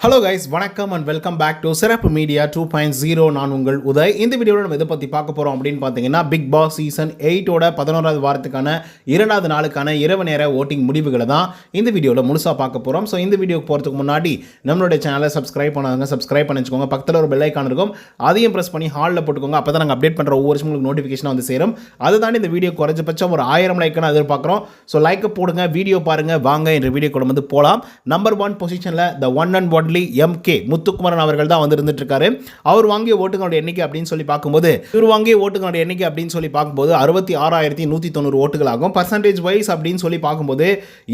Hello guys, வணக்கம் and welcome back to சிறப்பு media 2.0. நான் உங்கள் உதய். இந்த வீடியோவில் நம்ம இதை பற்றி பார்க்க போகிறோம் அப்படின்னு பார்த்தீங்கன்னா, பிக் பாஸ் சீசன் 8ஓட 11வது வாரத்துக்கான 2வது நாளுக்கான இரவு நேர ஓட்டிங் முடிவுகளை தான் இந்த வீடியோவில் முழுசாக பார்க்க போகிறோம். ஸோ இந்த வீடியோக்கு போகிறதுக்கு முன்னாடி நம்மளுடைய சேனலை சப்ஸ்கிரைப் பண்ணாதவங்க சப்ஸ்கிரைப் பண்ணி வச்சுக்கோங்க. பக்கத்தில் ஒரு பெல் ஐக்கான் இருக்கும், அதையும் ப்ரெஸ் பண்ணி ஹாலில் போட்டுக்கோங்க. அப்போ தான் நாங்கள் அப்டேட் பண்ணுற ஒவ்வொரு வருஷம் உங்களுக்கு நோட்டிஃபிகேஷன் வந்து சேரும். அதை தாண்டி இந்த வீடியோ குறைஞ்சபட்சம் ஒரு 1000 லைக்கான எதிர்பார்க்குறோம். ஸோ லைக்கை போடுங்க, வீடியோ பாருங்கள். வாங்க இந்த வீடியோ கூட வந்து போகலாம். நம்பர் 1 பொசிஷனில் the one and only MK Muthukumaran அவர்கள் தான் வந்து இருந்துட்டு இருக்காரு. அவர் வாங்கிய ஓட்டுகளோட எண்ணிக்கை அப்படின்னு சொல்லி பார்க்கும்போது, இவர் வாங்கிய ஓட்டுகளோட எண்ணிக்கை அப்படின்னு சொல்லி பார்க்கும்போது 66,190 ஓட்டுகளாகும். பர்சன்டேஜ் வைஸ் அப்படின்னு சொல்லி பார்க்கும்போது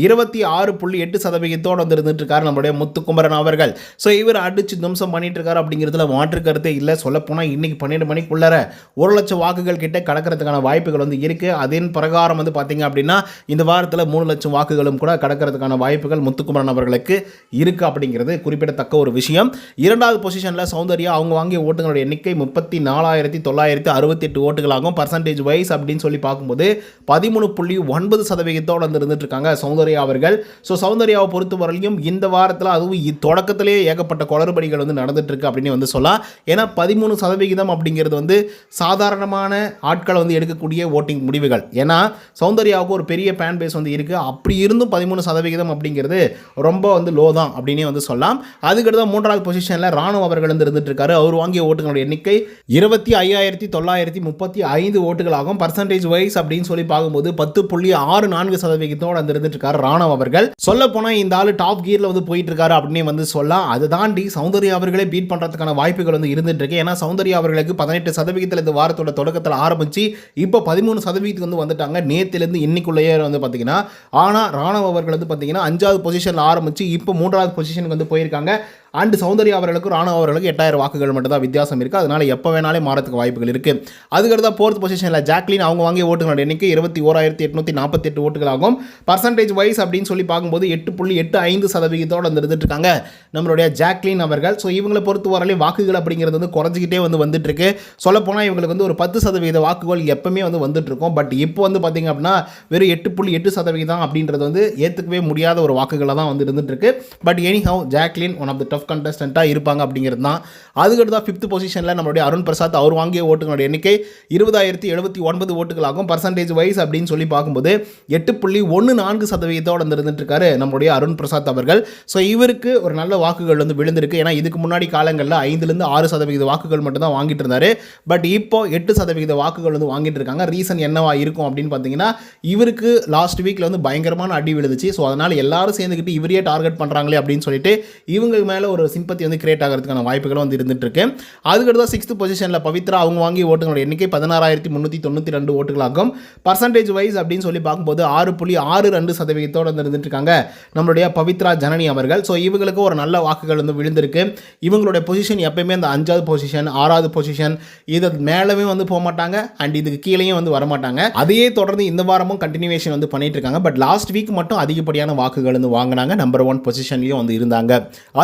26.8% வந்து இருந்துட்டு இருக்காரு நம்மளுடைய முத்துக்குமரன் அவர்கள். ஸோ இவர் அடிச்சு தும்சம் பண்ணிட்டு இருக்காரு அப்படிங்கிறதுல மாற்று கருத்தே இல்லை. சொல்லப்போனால் இன்னைக்கு 12 மணிக்குள்ளர 1 லட்சம் வாக்குகள் கிட்ட கடக்கிறதுக்கான வாய்ப்புகள் வந்து இருக்கு. அதன் பிரகாரம் வந்து பார்த்தீங்க அப்படின்னா இந்த வாரத்தில் 3 லட்சம் வாக்குகளும் கூட கடக்கிறதுக்கான வாய்ப்புகள் முத்துக்குமரன் அவர்களுக்கு இருக்கு அப்படிங்கிறது குறிப்பிடத்தக்க ஒரு விஷயம். 2வது பொசிஷனில் சௌந்தர்யா, அவங்க வாங்கிய ஓட்டுகளோட எண்ணிக்கை 34,968 ஓட்டுகளாகும். பர்சன்டேஜ் வைஸ் அப்படின்னு சொல்லி பார்க்கும்போது 13.9% வந்து இருந்துட்டு இருக்காங்க சௌந்தர்யா அவர்கள். ஸோ சௌந்தர்யாவை பொறுத்த வரையிலும் இந்த வாரத்தில் அதுவும் தொடக்கத்திலேயே ஏகப்பட்ட குளறுபடிகள் வந்து நடந்துட்டு இருக்கு அப்படின்னு வந்து சொல்லலாம். ஏன்னா 13% அப்படிங்கிறது வந்து சாதாரணமான ஆட்களை வந்து எடுக்கக்கூடிய ஓட்டிங் முடிவுகள். ஏன்னா சௌந்தர்யாவுக்கு ஒரு பெரிய ஃபேன் பேஸ் வந்து இருக்கு. அப்படி இருந்தும் 13% அப்படிங்கிறது ரொம்ப வந்து லோ தான் அப்படின்னே வந்து சொல்லலாம். அதுக்கடுத்து 3வது பொசிஷனில் ராணுவ அவர்கள் வந்து இருந்துட்டு இருக்காரு. அவர் வாங்கிய ஓட்டுகளோட எண்ணிக்கை 25,935 ஓட்டுகளாகும். பர்சன்டேஜ் வைஸ் அப்படின்னு சொல்லி பார்க்கும்போது 10.64% வந்து இருந்துட்டு இருக்காரு ராணுவ அவர்கள். சொல்ல போனால் இந்த ஆளு டாப் கியர்ல வந்து போயிட்டு இருக்காரு அப்படின்னு வந்து சொல்லலாம். அதை தாண்டி சௌந்தர்யா அவர்களே பீட் பண்றதுக்கான வாய்ப்புகள் வந்து இருந்துட்டு இருக்கு. ஏன்னா சௌந்தர்யா அவர்களுக்கு 18% இந்த வாரத்தோட தொடக்கத்தில் ஆரம்பிச்சு இப்போ 13% வந்து வந்துட்டாங்க நேத்திலிருந்து இன்னைக்குள்ளேயே வந்து பார்த்தீங்கன்னா. ஆனால் ராணுவ அவர்கள் வந்து பார்த்தீங்கன்னா 5வது பொசிஷனில் ஆரம்பிச்சு இப்போ 3வது பொசிஷனுக்கு வந்து போயிருக்காங்க. அண்ட் சௌந்தர்யா அவர்களுக்கு ராணுவ அவர்களுக்கு 8000 வாக்குகள் மட்டும் தான் வித்தியாசம் இருக்குது. அதனால் எப்போ வேணாலே மாறத்துக்கு வாய்ப்புகள் இருக்குது. அதுக்கடுத்த 4th பொசிஷனில் ஜாக்லின், அவங்க வாங்கிய ஓட்டுகளோட எண்ணிக்கை 21,848 ஓட்டுகளாகும். பர்சன்டேஜ் வைஸ் அப்படின்னு சொல்லி பார்க்கும்போது 8.85% வந்து இருந்துட்டு இருக்காங்க நம்மளுடைய ஜாக்லின் அவர்கள். ஸோ இவங்களை பொறுத்த வரையிலும் வாக்குகள் அப்படிங்கிறது வந்து குறைஞ்சிக்கிட்டே வந்து வந்துட்டு இருக்கு. சொல்லப்போனால் இவங்களுக்கு வந்து ஒரு 10% வாக்குகள் எப்பவுமே வந்து வந்துட்டு இருக்கும். பட் இப்போ வந்து பார்த்தீங்க அப்படின்னா வெறும் 8.8% அப்படின்றது வந்து ஏற்றுக்கவே முடியாத ஒரு வாக்குகளாக தான் வந்து இருந்துட்டு இருக்கு. But anyhow Jacqueline one of the tough கண்டஸ்டன்ட்டாக இருப்பாங்க அப்படிங்கிறது தான். அதுக்கடுத்து 5th பொசிஷனில் நம்மளுடைய அருண் பிரசாத், அவர் வாங்கிய ஓட்டுகளோட எண்ணிக்கை 20,079 ஓட்டுகளாகும். பர்சன்டேஜ் வைஸ் அப்படின்னு சொல்லி பார்க்கும்போது 8.14% வந்து இருந்துட்டு இருக்காரு நம்மளுடைய அருண் பிரசாத் அவர்கள். ஸோ இவருக்கு ஒரு நல்ல வாக்குகள் வந்து விழுந்திருக்கு. ஏன்னா இதுக்கு முன்னாடி காலங்களில் 5-6% வாக்குகள் மட்டும் தான் வாங்கிட்டு இருந்தாரு. பட் இப்போ 8% வாக்குகள் வந்து வாங்கிட்டு இருக்காங்க. ரீசன் என்னவா இருக்கும் அப்படின்னு பார்த்தீங்கன்னா, இவருக்கு லாஸ்ட் வீக்கில் வந்து பயங்கரமான அடி விழுந்துச்சு. ஸோ அதனால் எல்லாரும் சேர்ந்துக்கிட்டு இவரையே டார்கெட் பண்ணுறாங்களே அப்படின்னு சொல்லிட்டு இவங்க மேலே ஒரு சிம்பத்தி வந்து கிரியேட் ஆகிறதுக்கான வாய்ப்புகளும் வந்து இருந்துட்டு இருக்கு. அதுக்கடுத்து 6th பொசிஷனில் பவித்ரா, அவங்க வாங்கிய ஓட்டுகளோட எண்ணிக்கை 16,392 ஓட்டுகளாகும். பர்சன்டேஜ் வைஸ் அப்படின்னு சொல்லி பார்க்கும்போது 6.62% வந்து இருந்துட்டு இருக்காங்க நம்மளுடைய பவித்ரா ஜனனி அவர்கள். ஸோ இவங்களுக்கு ஒரு நல்ல வாக்குகள் வந்து விழுந்திருக்கு. இவங்களுடைய பொசிஷன் எப்பயுமே அந்த 5வது பொசிஷன் 6வது பொசிஷன் இது மேலவே வந்து போக மாட்டாங்க. அண்ட் இதுக்கு கீழேயும் வந்து வரமாட்டாங்க. அதையே தொடர்ந்து இந்த வாரமும் கண்டினியூவேஷன் வந்து பண்ணிட்டு இருக்காங்க. பட் லாஸ்ட் வீக் மட்டும் அதிகப்படியான வாக்குகள் வந்து வாங்கினாங்க. நம்பர் 1 பொசிஷன்லையும் வந்து இருந்தாங்க.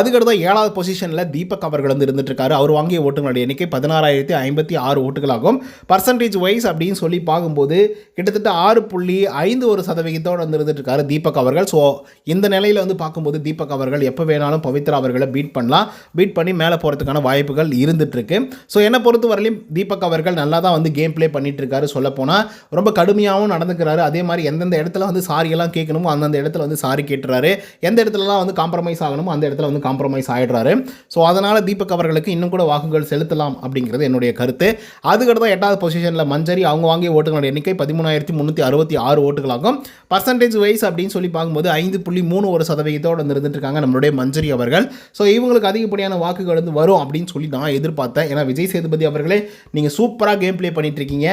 அதுக்கடுத்து 7வது பொசிஷனில் தீபக் அவர்கள் வந்து இருந்துட்டு இருக்காரு. அவர் வாங்கிய ஓட்டுகளோட எண்ணிக்கை 16,056 ஓட்டுகளாகும். பர்சன்டேஜ் வைஸ் அப்படின்னு சொல்லி பார்க்கும்போது கிட்டத்தட்ட 6.51% வந்து இருந்துட்டு இருக்காரு தீபக் அவர்கள். ஸோ இந்த நிலையில் வந்து பார்க்கும்போது தீபக் அவர்கள் எப்போ வேணாலும் பவித்ரா அவர்களை பீட் பண்ணலாம். பீட் பண்ணி மேலே போகிறதுக்கான வாய்ப்புகள் இருந்துட்டு இருக்கு. ஸோ என்னை பொறுத்த வரையிலும் தீபக் அவர்கள் நல்லா தான் வந்து கேம் பிளே பண்ணிட்டு இருக்காரு. சொல்ல போனால் ரொம்ப கடுமையாகவும் நடந்துக்கிறாரு. அதே மாதிரி எந்தெந்த இடத்துல வந்து சாரியெல்லாம் கேட்கணுமோ அந்தந்த இடத்துல வந்து சாரி கேட்டுறாரு. எந்த இடத்துலலாம் வந்து காம்ப்ரமைஸ் ஆகணுமோ அந்த இடத்துல வந்து காம்ப்ரமைஸ் ஆயிடுறாரு. ஸோ அதனால் தீபக் அவர்களுக்கு இன்னும் கூட வாக்குகள் செலுத்தலாம் அப்படிங்கிறது என்னுடைய கருத்து. அதுக்கடுத்து 8வது பொசிஷனில் மஞ்சரி, அவங்க வாங்கிய ஓட்டுகளோட எண்ணிக்கை 13,366 ஓட்டுகளாகும். பர்சன்டேஜ் வைஸ் அப்படின்னு சொல்லி பார்க்கும்போது 5.31% வந்து இருந்துட்டு இருக்காங்க நம்மளுடைய மஞ்சரி அவர்கள். ஸோ இவங்களுக்கு அதிகப்படியான வாக்குகள் வந்து வரும் அப்படின்னு சொல்லி நான் எதிர்பார்த்தேன். ஏன்னா விஜய் சேதுபதி அவர்களே, நீங்கள் சூப்பராக கேம் பிளே பண்ணிட்டு இருக்கீங்க,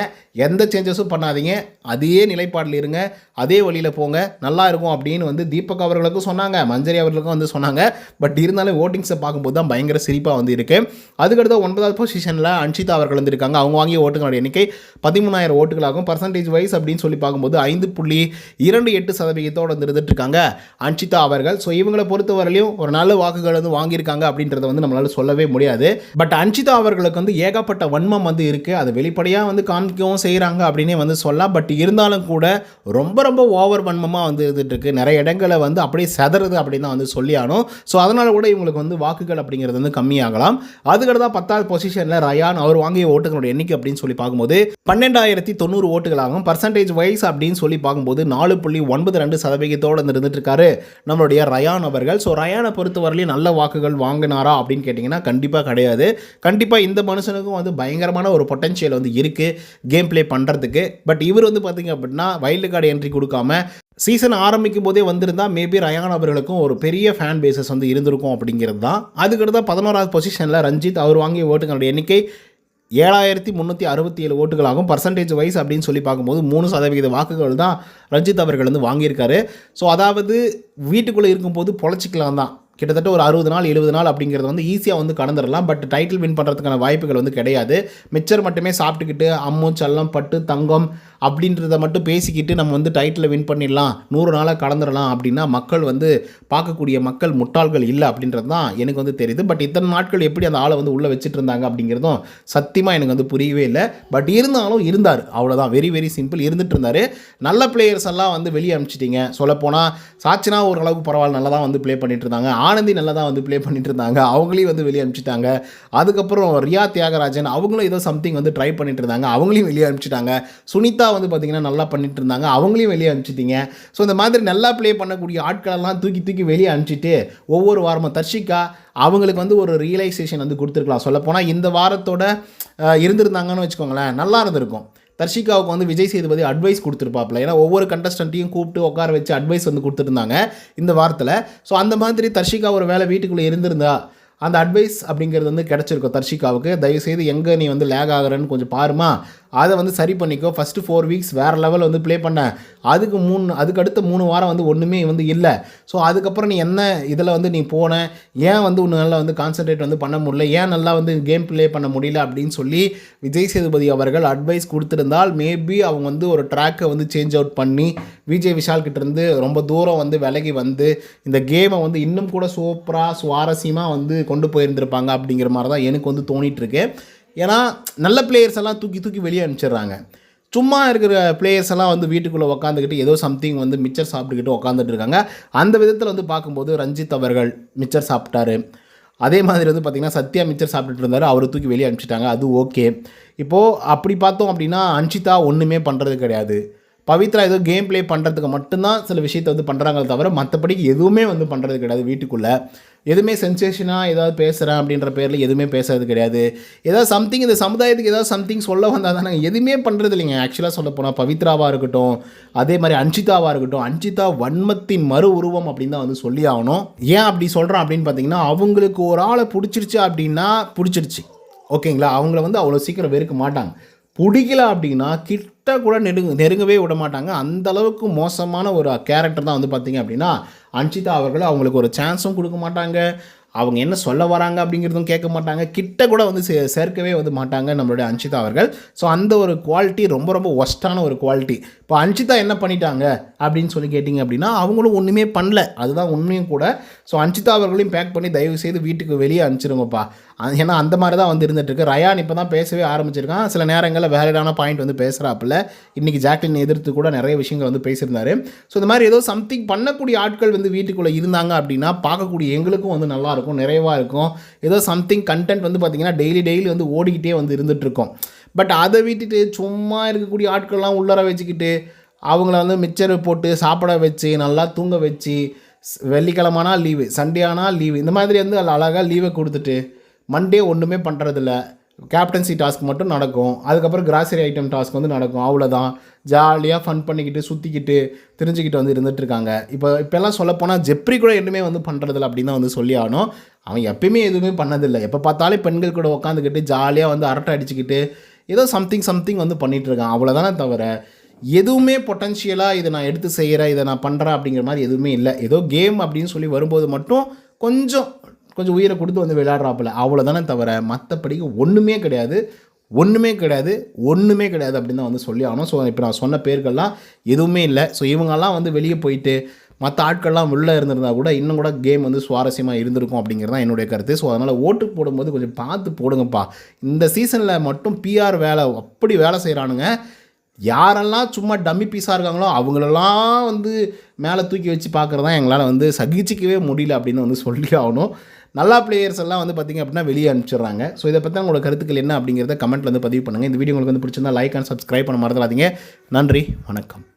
எந்த சேஞ்சஸும் பண்ணாதீங்க, அதே நிலைப்பாடில் இருங்க, அதே வழியில் போங்க, நல்லா இருக்கும் அப்படின்னு வந்து தீபக் அவர்களுக்கும் சொன்னாங்க, மஞ்சரி அவர்களுக்கும் வந்து சொன்னாங்க. பட் இருந்தாலும் ஓட்டிங்ஸை பார்க்கும்போது தான் பயங்கர சிரிப்பாக வந்து இருக்கு. அதுக்கடுத்து 9வது பொசிஷனில் அன்ஷிதா அவர்கள் வந்து இருக்காங்க. அவங்க வாங்கிய ஓட்டுகளோட எண்ணிக்கை 13,000 ஓட்டுகளாகும். பர்சன்டேஜ் வைஸ் அப்படின்னு சொல்லி பார்க்கும்போது 5.28% வந்து இருந்துட்டு இருக்காங்க அன்ஷிதா அவர்கள். ஸோ இவங்களை பொறுத்த வரையிலும் ஒரு நல்ல வாக்குகள் வந்து வாங்கியிருக்காங்க அப்படின்றத வந்து நம்மளால சொல்லவே முடியாது. பட் அன்ஷிதா அவர்களுக்கு வந்து ஏகப்பட்ட வன்மம் வந்து இருக்கு. அது வெளிப்படையாக வந்து காமிக்கவும் செய்கிறாங்க அப்படின்னே வந்து சொல்லலாம். பட் இருந்தாலும் கூட ரொம்ப ரொம்ப ஓவர் வன்மமாக வந்து இருந்துகிட்ருக்கு. நிறைய இடங்களை வந்து அப்படியே செதறுது அப்படின்னு தான் வந்து சொல்லி ஆகணும். ஸோ அதனால் கூட இவங்களுக்கு வந்து வாக்குகள் அப்படிங்கிறது வந்து கம்மியாகலாம். அதுக்கடுத்து 10வது பொசிஷனில் ரயான் அவர் வாங்கிய ஓட்டுகளோட எண்ணிக்கை அப்படின்னு சொல்லி பார்க்கும்போது 12,090 ஓட்டுகளாகும். பர்சன்டேஜ் வைஸ் அப்படின்னு சொல்லி பார்க்கும்போது 4.92% இருந்துட்டு இருக்காரு நம்மளுடைய ரயான் அவர்கள். ஸோ ரயானை பொறுத்தவரையிலும் நல்ல வாக்குகள் வாங்கினாரா அப்படின்னு கேட்டிங்கன்னா கண்டிப்பாக கிடையாது. கண்டிப்பாக இந்த மனுஷனுக்கும் வந்து பயங்கரமான ஒரு பொட்டன்ஷியல் வந்து இருக்குது கேம் ப்ளே பண்ணுறதுக்கு. பட் இவர் வந்து பார்த்திங்க அப்படின்னா வைல்டு கார்டு என்ட்ரி கொடுக்காம சீசன் ஆரம்பிக்கும் போதே வந்திருந்தால் மேபி ரயான் அவர்களுக்கும் ஒரு பெரிய ஃபேன் பேசஸ் வந்து இருந்திருக்கும் அப்படிங்கிறது தான். அதுக்கடுத்து 11வது பொசிஷனில் ரஞ்சித் அவர் வாங்கிய ஓட்டுகளுடைய எண்ணிக்கை 7,367 ஓட்டுகளாகும். பர்சன்டேஜ் வைஸ் அப்படின்னு சொல்லி பார்க்கும்போது 3% வாக்குகள் தான் ரஞ்சித் அவர்கள் வந்து வாங்கியிருக்காரு. ஸோ அதாவது வீட்டுக்குள்ளே இருக்கும்போது பொழைச்சிக்கலாம் தான். கிட்டத்தட்ட ஒரு 60 நாள் 70 நாள் அப்படிங்கிறது வந்து ஈஸியாக வந்து கடந்துடலாம். பட் டைட்டில் வின் பண்ணுறதுக்கான வாய்ப்புகள் வந்து கிடையாது. மிச்சர் மட்டுமே சாப்பிட்டுக்கிட்டு அம்மு செல்லம் பட்டு தங்கம் அப்படின்றத மட்டும் பேசிக்கிட்டு நம்ம வந்து டைட்டில் வின் பண்ணிடலாம் 100 நாளாக கடந்துடலாம் அப்படின்னா மக்கள் வந்து பார்க்கக்கூடிய மக்கள் முட்டாள்கள் இல்லை அப்படின்றது தான் எனக்கு வந்து தெரியுது. பட் இத்தனை நாட்கள் எப்படி அந்த ஆளை வந்து உள்ளே வச்சுட்டு இருந்தாங்க அப்படிங்கிறதும் சத்தியமாக எனக்கு வந்து புரியவே இல்லை. பட் இருந்தாலும் இருந்தார், அவ்வளோதான். வெரி வெரி சிம்பிள், இருந்துட்டு இருந்தார். நல்ல பிளேயர்ஸ் எல்லாம் வந்து வெளியே அனுப்பிச்சிட்டிங்க. சொல்லப்போனால் சாச்சினா ஓரளவுக்கு பரவாயில்ல, நல்லா தான் வந்து ப்ளே பண்ணிட்டு இருந்தாங்க. ஆனந்தி நல்லா தான் வந்து ப்ளே பண்ணிட்டு இருந்தாங்க, அவங்களையும் வந்து வெளியே அனுப்பிச்சிட்டாங்க. அதுக்கப்புறம் ரியா தியாகராஜன் அவங்களும் ஏதோ சம்திங் வந்து ட்ரை பண்ணிட்டு இருந்தாங்க, அவங்களையும் வெளியே அனுப்பிச்சிட்டாங்க. சுனிதா வந்து பார்த்திங்கன்னா நல்லா பண்ணிட்டு இருந்தாங்க, அவங்களையும் வெளியே அனுப்பிச்சிட்டிங்க. ஸோ இந்த மாதிரி நல்லா ப்ளே பண்ணக்கூடிய ஆட்களெல்லாம் தூக்கி தூக்கி வெளியே அனுப்பிச்சிட்டு ஒவ்வொரு வாரமும் தர்ஷிகா அவங்களுக்கு வந்து ஒரு ரியலைசேஷன் வந்து கொடுத்துருக்கலாம். சொல்லப்போனால் இந்த வாரத்தோட இருந்திருந்தாங்கன்னு வச்சுக்கோங்களேன், நல்லா இருந்திருக்கும். தர்ஷிகாவுக்கு வந்து விஜய் சேதுபதி அட்வைஸ் கொடுத்துருப்பாப்ல. ஏன்னா ஒவ்வொரு கண்டஸ்டன்ட்டையும் கூப்பிட்டு உட்கார வச்சு அட்வைஸ் வந்து கொடுத்துருந்தாங்க இந்த வாரத்தில். ஸோ அந்த மாதிரி தர்ஷிகா ஒரு வேலை வீட்டுக்குள்ளே இருந்திருந்தா அந்த அட்வைஸ் அப்படிங்கிறது வந்து கிடச்சிருக்கும் தர்ஷிகாவுக்கு. தயவுசெய்து எங்கே நீ வந்து லேக் ஆகிறன்னு கொஞ்சம் பாருமா, அதை வந்து சரி பண்ணிக்கோ. ஃபஸ்ட்டு 4 வீக்ஸ் வேறு லெவல் வந்து ப்ளே பண்ண, அதுக்கு அடுத்த 3 வாரம் வந்து ஒன்றுமே வந்து இல்லை. ஸோ அதுக்கப்புறம் நீ என்ன இதில் வந்து நீ போன, ஏன் வந்து ஒன்று நல்லா வந்து கான்சன்ட்ரேட் வந்து பண்ண முடியல, ஏன் நல்லா வந்து கேம் ப்ளே பண்ண முடியல அப்படின்னு சொல்லி விஜய் சேதுபதி அவர்கள் அட்வைஸ் கொடுத்துருந்தால் மேபி அவங்க வந்து ஒரு ட்ராக்கை வந்து சேஞ்ச் அவுட் பண்ணி விஜய் விஷால் கிட்டேருந்து ரொம்ப தூரம் வந்து விலகி வந்து இந்த கேமை வந்து இன்னும் கூட சூப்பராக சுவாரஸ்யமாக வந்து கொண்டு போயிருந்திருப்பாங்க அப்படிங்கிற மாதிரி தான் எனக்கு வந்து தோணிகிட்ருக்கு. ஏன்னா நல்ல பிளேயர்ஸ் எல்லாம் தூக்கி தூக்கி வெளியே அனுப்பிச்சிடுறாங்க. சும்மா இருக்கிற பிளேயர்ஸ் எல்லாம் வந்து வீட்டுக்குள்ளே உட்காந்துக்கிட்டு ஏதோ சம்திங் வந்து மிச்சர் சாப்பிட்டுக்கிட்டு உட்காந்துட்டு இருக்காங்க. அந்த விதத்தில் வந்து பார்க்கும்போது ரஞ்சித் அவர்கள் மிச்சர் சாப்பிட்டாரு. அதே மாதிரி வந்து பார்த்திங்கன்னா சத்யா மிச்சர் சாப்பிட்டுட்டு இருந்தார், அவரை தூக்கி வெளியே அனுப்பிச்சிட்டாங்க, அது ஓகே. இப்போது அப்படி பார்த்தோம் அப்படின்னா அன்ஷிதா ஒன்றுமே பண்ணுறது கிடையாது. பவித்ரா ஏதோ கேம் ப்ளே பண்ணுறதுக்கு மட்டும்தான் சில விஷயத்தை வந்து பண்ணுறாங்களே தவிர மற்றபடி எதுவுமே வந்து பண்ணுறது கிடையாது. வீட்டுக்குள்ளே எதுவுமே சென்சேஷனாக ஏதாவது பேசுகிறேன் அப்படின்ற பேரில் எதுவுமே பேசுறது கிடையாது. ஏதாவது சம்திங் இந்த சமுதாயத்துக்கு ஏதாவது சம்திங் சொல்ல வந்தால் தானே, எதுவுமே பண்ணுறது இல்லைங்க. ஆக்சுவலாக சொல்ல போனால் பவித்ராவாக இருக்கட்டும், அதே மாதிரி அன்ஷிதாவாக இருக்கட்டும், அன்ஷிதா வன்மத்தின் மறு உருவம் அப்படின்னு தான் வந்து சொல்லி ஆகணும். ஏன் அப்படி சொல்கிறோம் அப்படின்னு பார்த்தீங்கன்னா, அவங்களுக்கு ஒரு ஆளை பிடிச்சிருச்சு அப்படின்னா பிடிச்சிருச்சு, ஓகேங்களா. அவங்கள வந்து அவ்வளோ சீக்கிரம் வெறுக்க மாட்டாங்க. பிடிக்கல அப்படின்னா கிட்ட கூட நெருங்கவே விட மாட்டாங்க. அந்தளவுக்கு மோசமான ஒரு கேரக்டர் தான் வந்து பார்த்திங்க அப்படின்னா அன்ஷிதா அவர்கள். அவங்களுக்கு ஒரு சான்ஸும் கொடுக்க மாட்டாங்க, அவங்க என்ன சொல்ல வராங்க அப்படிங்கிறதும் கேட்க மாட்டாங்க, கிட்ட கூட வந்து சேர்க்கவே வந்து மாட்டாங்க நம்மளுடைய அன்ஷிதா அவர்கள். ஸோ அந்த ஒரு குவாலிட்டி ரொம்ப ரொம்ப ஒஸ்ட்டான ஒரு குவாலிட்டி. இப்போ அன்ஷிதா என்ன பண்ணிட்டாங்க அப்படின்னு சொல்லி கேட்டிங்க அப்படின்னா அவங்களும் ஒன்றுமே பண்ணல, அதுதான் உண்மையும் கூட. ஸோ அன்ஷிதா அவர்களையும் பேக் பண்ணி தயவு செய்து வீட்டுக்கு வெளியே அனுப்பிச்சிருங்கப்பா. ஏன்னா அந்த மாதிரி தான் வந்து இருந்துகிட்ருக்கு. ரயான் இப்போ தான் பேசவே ஆரம்பிச்சிருக்கான். சில நேரங்களில் வேலிடான பாயிண்ட் வந்து பேசுகிறாப்புல. இன்றைக்கி ஜாக்லின் எதிர்த்து கூட நிறைய விஷயங்கள் வந்து பேசியிருந்தாரு. ஸோ இந்த மாதிரி ஏதோ சம்திங் பண்ணக்கூடிய ஆட்கள் வந்து வீட்டுக்குள்ளே இருந்தாங்க அப்படின்னா பார்க்கக்கூடிய எங்களுக்கும் வந்து நல்லாயிருக்கும், நிறைவாக இருக்கும். ஏதோ சம்திங் கண்டென்ட் வந்து பார்த்திங்கன்னா டெய்லி வந்து ஓடிக்கிட்டே வந்து இருந்துகிட்ருக்கோம். பட் அதை விட்டுட்டு சும்மா இருக்கக்கூடிய ஆட்கள்லாம் உள்ளர வச்சுக்கிட்டு அவங்கள வந்து மிச்சர் போட்டு சாப்பிட வச்சு நல்லா தூங்க வச்சு வெள்ளிக்கிழமானா லீவு, சண்டே ஆனால் லீவு, இந்த மாதிரி வந்து அழகாக லீவை கொடுத்துட்டு மண்டே ஒன்றுமே பண்ணுறதில்ல. கேப்டன்சி டாஸ்க் மட்டும் நடக்கும், அதுக்கப்புறம் கிராசரி ஐட்டம் டாஸ்க் வந்து நடக்கும், அவ்வளோதான். ஜாலியாக ஃபன் பண்ணிக்கிட்டு சுற்றிக்கிட்டு தெரிஞ்சுக்கிட்டு வந்து இருந்துகிட்ருக்காங்க. இப்போல்லாம் சொல்லப்போனால் ஜெப்ரி கூட எதுவுமே வந்து பண்ணுறதில்ல அப்படின்னு தான் வந்து சொல்லி ஆகணும். அவன் எப்பயுமே எதுவுமே பண்ணதில்லை. எப்போ பார்த்தாலும் பெண்கள் கூட உட்காந்துக்கிட்டு ஜாலியாக வந்து அரட்டை அடிச்சுக்கிட்டு ஏதோ சம்திங் வந்து பண்ணிகிட்ருக்கான், அவ்வளோதானே தவிர எதுவுமே பொட்டன்ஷியலாக இதை நான் எடுத்து செய்கிறேன், இதை நான் பண்ணுறேன் அப்படிங்கிற மாதிரி எதுவுமே இல்லை. ஏதோ கேம் அப்படின்னு சொல்லி வரும்போது மட்டும் கொஞ்சம் உயிரை கொடுத்து வந்து விளையாடுறாப்புல, அவ்வளோதானே தவிர மற்றபடிக்கு ஒன்றுமே கிடையாது அப்படின்னு தான் வந்து சொல்லி ஆகணும். ஸோ இப்போ நான் சொன்ன பேர்கள்லாம் எதுவுமே இல்லை. ஸோ இவங்கெல்லாம் வந்து வெளியே போயிட்டு மற்ற ஆட்கள்லாம் உள்ளே இருந்திருந்தால் கூட இன்னும் கூட கேம் வந்து சுவாரஸ்யமாக இருந்திருக்கும் அப்படிங்கிறது தான் என்னுடைய கருத்து. ஸோ அதனால் ஓட்டு போடும்போது கொஞ்சம் பார்த்து போடுங்கப்பா. இந்த சீசனில் மட்டும் பிஆர் வேலை அப்படி வேலை செய்கிறானுங்க. யாரெல்லாம் சும்மா டம்மி பீஸாக இருக்காங்களோ அவங்களெல்லாம் வந்து மேலே தூக்கி வச்சு பார்க்குறதான் எங்களால் வந்து சகிச்சிக்கவே முடியல அப்படின்னு வந்து சொல்லி ஆகணும். நல்லா பிளேயர்ஸ் எல்லாம் வந்து பார்த்திங்க அப்படின்னா வெளியே அனுப்பிச்சிடுறாங்க. ஸோ இதை பற்றி உங்களோட கருத்துக்கள் என்ன அப்படிங்கிறத கமெண்ட்டில் வந்து பதிவு பண்ணுங்கள். இந்த வீடியோ உங்களுக்கு வந்து பிடிச்சிருந்தா லைக் அண்ட் சப்ஸ்கிரைப் பண்ண மறந்துடாதீங்க. நன்றி, வணக்கம்.